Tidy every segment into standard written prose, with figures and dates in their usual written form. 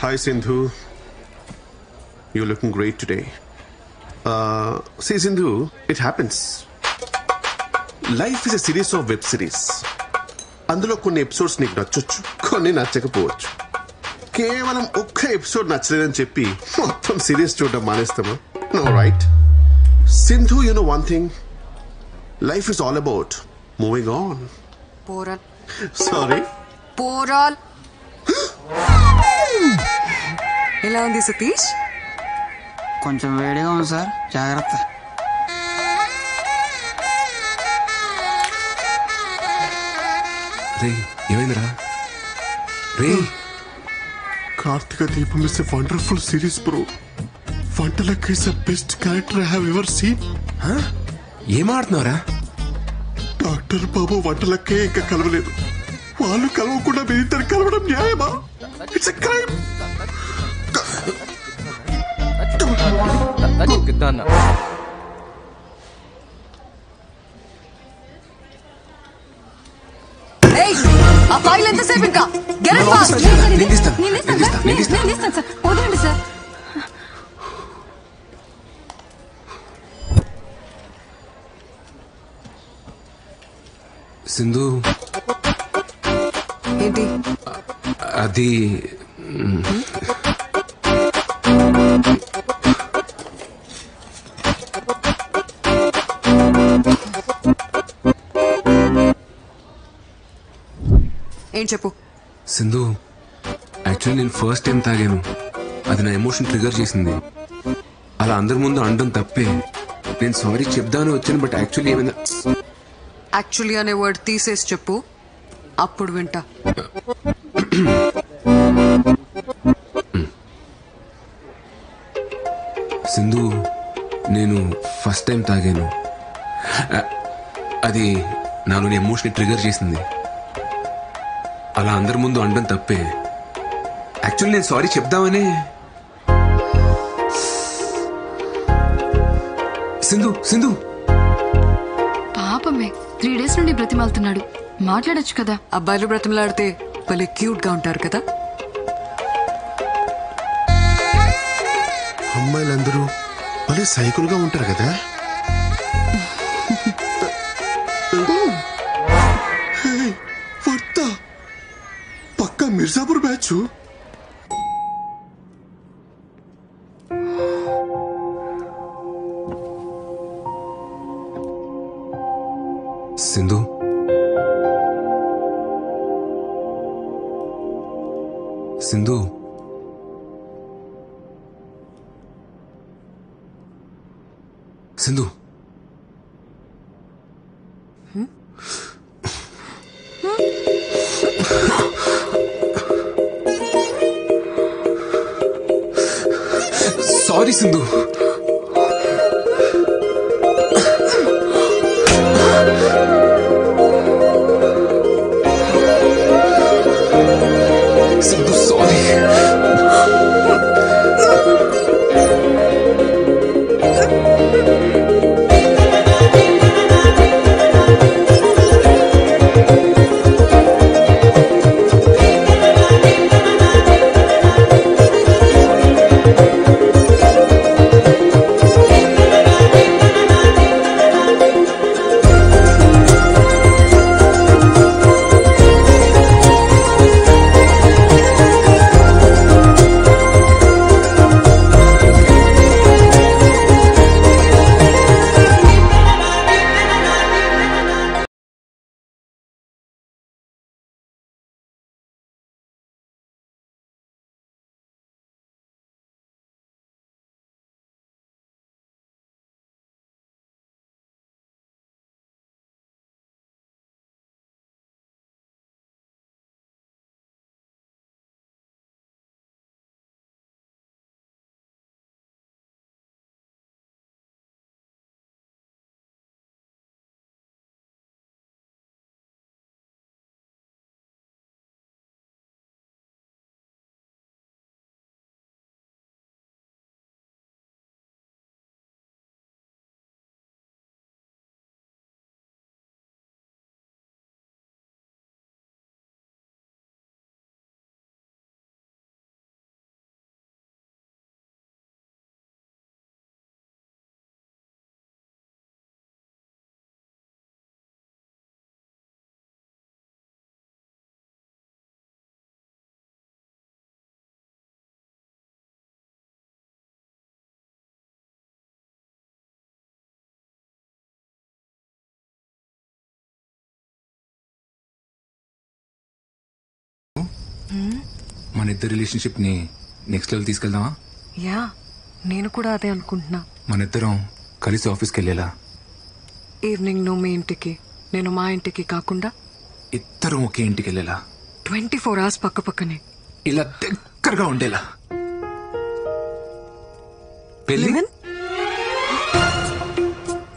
Hi Sindhu, you're looking great today. See Sindhu, it happens. Life is a series of web series. అందులో కొన్ని episodes నీకు నచ్చొచ్చు, కొన్ని నచ్చకపోవచ్చు. కేవలం ఒక్క ఎపిసోడ్ నచ్చలేదని చెప్పి మొత్తం సిరీస్ చూడడం మానేస్తామా? No right. Sindhu, you know one thing, life is all about moving on. పోరాల్. సారీ, పోరాల్. ఎలా ఉంది సతీష్? కొంచెం వేడిగా ఉంది సార్, జాగ్రత్త. రే ఏమైందిరా? రే Karthika Deepam is a wonderful series bro. వంటలక్ is the best character I have ever seen. ఏం ఆడుతున్నావురా? డాక్టర్ బాబు వంటలక్కే ఇంకా కలవలేదు. వాళ్ళు కలవకుండా మీరిద్దరు కలవడం న్యాయమా? It's a crime. ఆ ఫైల్ ఎంతసేపు ఇంకా? Get it fast. నేను ఇస్తాను సార్. వదలండి సార్. సింధు, ఏంటి? అది ఏం చెప్పు. సింధు, యాక్చువల్లీ నేను ఫస్ట్ టైం తాగాను. అది నా ఎమోషన్ ట్రిగర్ చేసింది. అలా అందరి ముందు అనడం తప్పే. నేను సారీ చెప్దామని వచ్చాను, బట్ యాక్చువల్లీ ఏమైందా? యాక్చువల్లీ అనే వర్డ్ తీసేసి చెప్పు, అప్పుడు వింటా. సింధు, నేను ఫస్ట్ టైం తాగాను. అది నాలోని ఎమోషన్ ట్రిగర్ చేసింది. అలా అందరి ముందు అనడం తప్పే. యాక్చువల్లీ నేను సారీ చెప్దామనే. సింధు, సింధు పాపమే 3 days నుండి బ్రతిమాలుతున్నాడు. మాట్లాడొచ్చు కదా. అబ్బాయిలు బ్రతిమలాడితే భలే క్యూట్ గా ఉంటారు కదా. అమ్మాయిలందరూ భలే సైకిల్గా ఉంటారు కదా. వర్త పక్కా Mirzapur batch. Sindhu, Sindhu, Sindhu, sorry Sindhu. Sindhu sorry. మన ఇద్దరు రిలేషన్షిప్ ని నెక్స్ట్ లెవెల్ తీసుకెళ్దామా? యా, నేను కూడా అదే అనుకుంటున్నా. మన ఇద్దరం కలిసి ఆఫీస్కి వెళ్ళేలా. ఈవినింగ్ నువ్వు మీ ఇంటికి, నేను మా ఇంటికి కాకుండా ఇద్దరం ఒకే ఇంటికి వెళ్ళేలా. 24 hours పక్క పక్కనే. ఇలా దగ్గరగా ఉండేలా. పెళ్లి? లివిన్?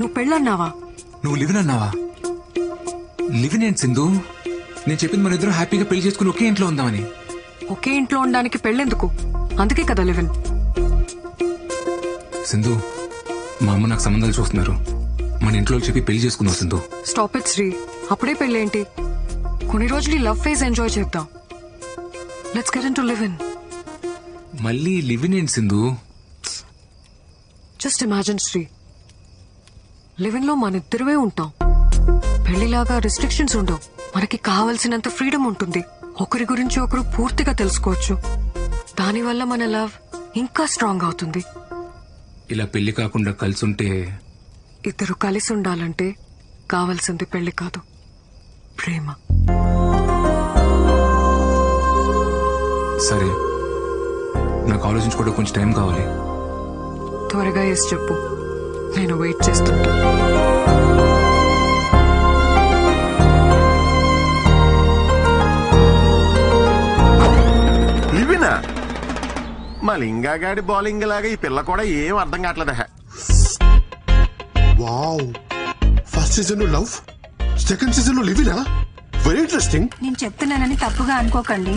నువ్వు పెళ్ళన్నావా? నువ్వు లివిన్ అన్నావా? లివిన్ ఏంటి సింధు? నేను చెప్పింది మన ఇద్దరం హ్యాపీగా పెళ్లి చేసుకుని ఒకే ఇంట్లో ఉందామని. ఒకే ఇంట్లో ఉండడానికి పెళ్ళెందుకు? అందుకే కదా లివిన్. సింధు, మా అమ్మ నాకు సంబంధాలు చూస్తున్నారు. మన ఇంట్లో చెప్పి పెళ్లి చేసుకుందాం సింధు. స్టాప్ ఇట్ శ్రీ, అప్పుడే పెళ్ళేంటి? కొన్ని రోజులు ఈ లవ్ ఫేజ్ ఎంజాయ్ చేద్దాం. Let's get into live in. మళ్ళీ లివిన్ ఏంటి Sindhu? Just imagine Sri, live in లో మన ఇద్దరువే ఉంటాం. పెళ్లిలాగా రిస్ట్రిక్షన్స్ ఉండవు. మనకి కావలసినంత ఫ్రీడమ్ ఉంటుంది. ఒకరి గురించి ఒకరు పూర్తిగా తెలుసుకోవచ్చు. దానివల్ల మన లవ్ ఇంకా స్ట్రాంగ్ అవుతుంది. ఇలా పెళ్లి కాకుండా కలిసి ఉంటే? ఇద్దరు కలిసి ఉండాలంటే కావలసింది పెళ్లి కాదు, ప్రేమ. సరే, నాకు ఆలోచించుకోవడం కొంచెం టైం కావాలి. త్వరగా ఎస్ చెప్పు, నేను వెయిట్ చేస్తుంటా. లివినా? మా లింగాగాడి బౌలింగ్ లాగా ఈ పిల్ల కూడా ఏం అర్థం కావట్లేదా? వావ్, ఫస్ట్ సీజన్ లో లవ్, సెకండ్ సీజన్ లో లివినా? Very interesting. నేను చెప్తున్నానని తప్పుగా అనుకోకండి,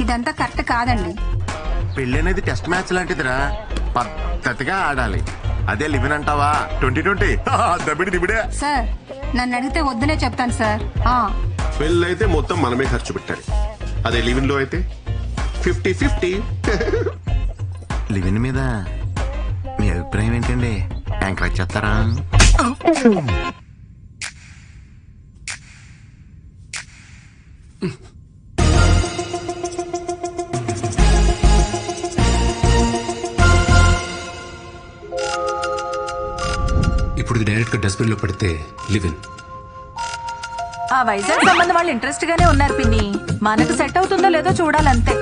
ఇదంతా కరెక్ట్ కాదండి. పెళ్లి అనేది టెస్ట్ మ్యాచ్ లాంటిదిరా, పద్ధతిగా ఆడాలి. అదే లివిన్ అంటావా 2020 దబిడి దిబిడే. సార్, నన్ను అడిగితే వద్దునే చెప్తాను సార్. పెళ్ళైతే మొత్తం మనమే ఖర్చు పెట్టాలి. అదే లివిన్ లో అయితే 50-50. లివిన్ మీద మీ అభిప్రాయం ఏంటండి? ఎంకరేజ్ చేస్తారా? ఇప్పుడు డైరెక్ట్ గా డస్ట్బిన్ లో పడితే లివిన్. ఆ వైజాగ్ సంబంధం వాళ్ళు ఇంట్రెస్ట్ గానే ఉన్నారు పిన్ని. మనకు సెట్ అవుతుందో లేదో చూడాలంతే.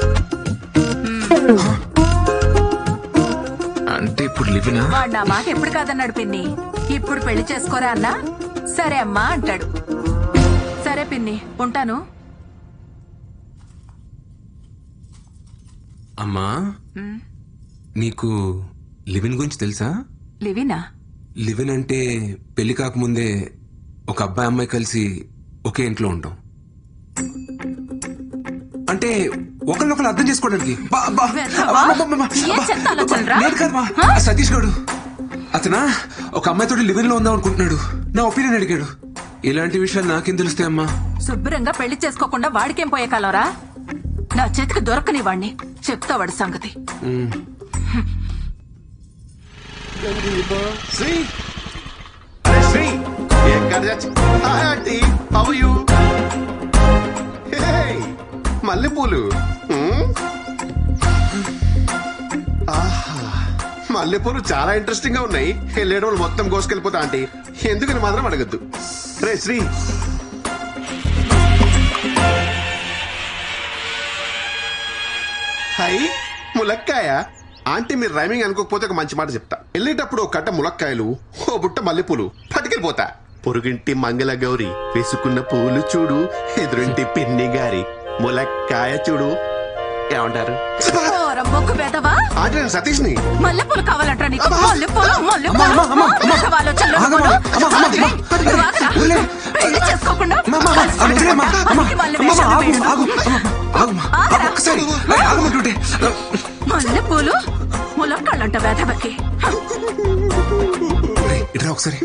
అంటే ఇప్పుడు లివినా? వాడు నా మాట ఎప్పుడు కాదన్నాడు పిన్ని. ఇప్పుడు పెళ్లి చేసుకోరా అన్నా సరే అమ్మా అంటాడు. సరే పిన్ని, ఉంటాను. అమ్మా, నీకు లివిన్ గురించి తెలుసా? లివినా? లివిన్ అంటే పెళ్లి కాకముందే ఒక అబ్బాయి అమ్మాయి కలిసి ఒకే ఇంట్లో ఉంటాం. అంటే ఒకరినొకరు అర్థం చేసుకోవడానికి. సతీష్ గడు అతనా ఒక అమ్మాయితో లివిన్ లో ఉందాం అనుకుంటున్నాడు. నా ఒపీనియన్ అడిగాడు. ఇలాంటి విషయాలు నాకేం తెలుస్తాయి అమ్మా? శుభ్రంగా పెళ్లి చేసుకోకుండా వాడికేం పోయే కాలరా? నా చేతికి దొరకని వాడిని చెప్తా వాడి సంగతి. శ్రీ, అరే శ్రీ, ఏం కార్యాచి? Hi aunty, how are you? Hey, మల్లెపూలు. ఆహా, మల్లెపూలు చాలా ఇంట్రెస్టింగ్ గా ఉన్నాయి. వెళ్ళేటప్పుడు మొత్తం కోసుకెళ్ళిపోతా ఆంటీ. ఎందుకని మాత్రం అడగద్దు. రే శ్రీ, హై ములక్కాయ. ఆంటీ మీరు రైమింగ్ అనుకోకపోతే ఒక మంచి మాట చెప్తా. వెళ్ళేటప్పుడు ఒక కట్ట ములక్కాయలు, ఓ బుట్ట మల్లెపూలు పట్టుకెళ్ళిపోతా. పొరుగింటి మంగళ గౌరి వేసుకున్న పూలు చూడు, ఎదురింటి పిన్ని గారి ములక్కాయ చూడు. ఏమంటారు? ఆంటీ నేను సతీష్ ని. మల్లెపూలు కావాలంటారా నీకు? పెళ్లి చేసుకోకుండా మల్లెపూలు ములక్కాళ్ళంట వేదవకి. ఒకసారి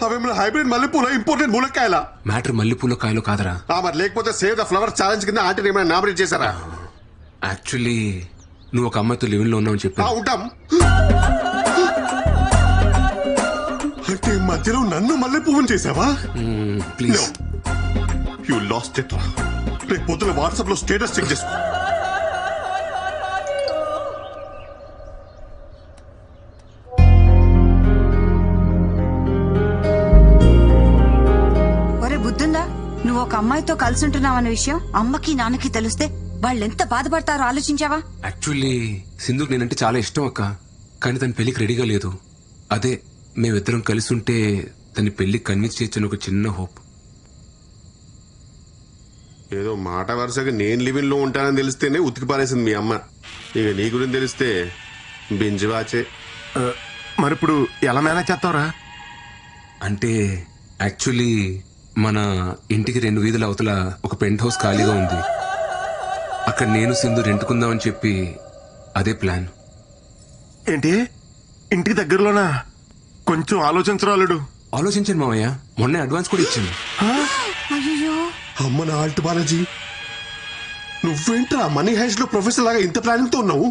అవేమన్నా హైబ్రిడ్ మల్లెపూల, ఇంపోర్టెడ్ ములక్కాయల? మ్యాటర్ మల్లెపూల కాయలు కాదరా. మరి లేకపోతే సేవ్ ద ఫ్లవర్ ఛాలెంజ్ కింద ఆంటీని ఏమైనా నామినేట్ చేశారా? యాక్చువల్లీ నువ్వు ఒక అమ్మాయితో లివిన్ లో ఉన్నావు చెప్పా. ఉంటాం. అంటే మధ్యలో నన్ను మల్లె పువ్వుని చేసావా? ప్లీజ్. యు లాస్ట్ ఇట్ రా. రేపు పొద్దున వాట్సాప్ లో స్టేటస్ చెక్ చేసుకో. ఒరే బుద్ధుందా? నువ్వు ఒక అమ్మాయితో కలిసి ఉంటున్నావన్న విషయం అమ్మకి నాన్నకి తెలిస్తే వాళ్ళెంత బాధపడతారో ఆలోచించావా? యాక్చువల్లీ సింధుకు నేనంటే చాలా ఇష్టం అక్క, కానీ తన పెళ్లికి రెడీగా లేదు. అదే మేమిద్దరం కలిసి ఉంటే తన పెళ్లి కన్విన్స్ చేయొచ్చని ఒక చిన్న హోప్. ఏదో మాట వరుసగా నేను లివింగ్ లో ఉంటానని తెలిస్తేనే ఉతికి పారేసింది మీ అమ్మ. ఇక నీ గురించి తెలిస్తే బింజవాచే. మరిప్పుడు ఎలా మేనేజ్ చేస్తావురా? అంటే యాక్చువల్లీ మన ఇంటికి 2 వీధుల అవతల ఒక పెంట్ హౌస్ ఖాళీగా ఉంది. అక్కడ నేను సింధు రెంటుకుందామని చెప్పి అదే ప్లాన్. ఏంటి, ఇంటికి దగ్గరలోనా? కొంచెం ఆలోచించరాలుడు. ఆలోచించాను మావయ్య, మొన్నే అడ్వాన్స్ కూడా ఇచ్చాను. అమ్మ నా ఆల్ట్ బాలాజీ, నువ్వేంట్రా మనీ హైస్ట్ లో ప్రొఫెసర్ లాగా ఇంత ప్లానింగ్ తో ఉన్నావు?